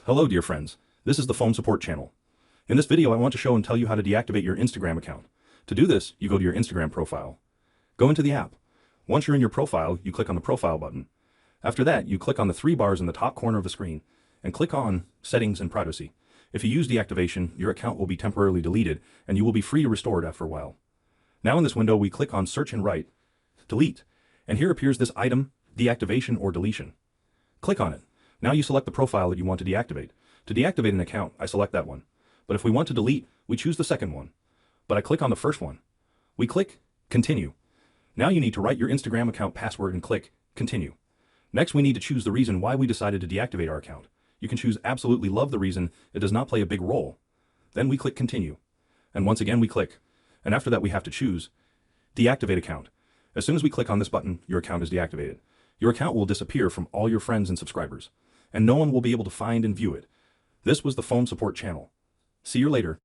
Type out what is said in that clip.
Hello dear friends, this is the Phone Support channel. In this video I want to show and tell you how to deactivate your Instagram account. To do this, you go to your Instagram profile. Go into the app. Once you're in your profile, you click on the profile button. After that, you click on the three bars in the top corner of the screen and click on Settings and Privacy. If you use deactivation, your account will be temporarily deleted and you will be free to restore it after a while. Now in this window, we click on Search and write Delete, and here appears this item, Deactivation or Deletion. Click on it. Now you select the profile that you want to deactivate. To deactivate an account, I select that one. But if we want to delete, we choose the second one. But I click on the first one. We click Continue. Now you need to write your Instagram account password and click Continue. Next, we need to choose the reason why we decided to deactivate our account. You can choose absolutely love the reason, it does not play a big role. Then we click Continue. And once again we click. And after that we have to choose Deactivate Account. As soon as we click on this button, your account is deactivated. Your account will disappear from all your friends and subscribers, and no one will be able to find and view it. This was the Phone Support channel. See you later.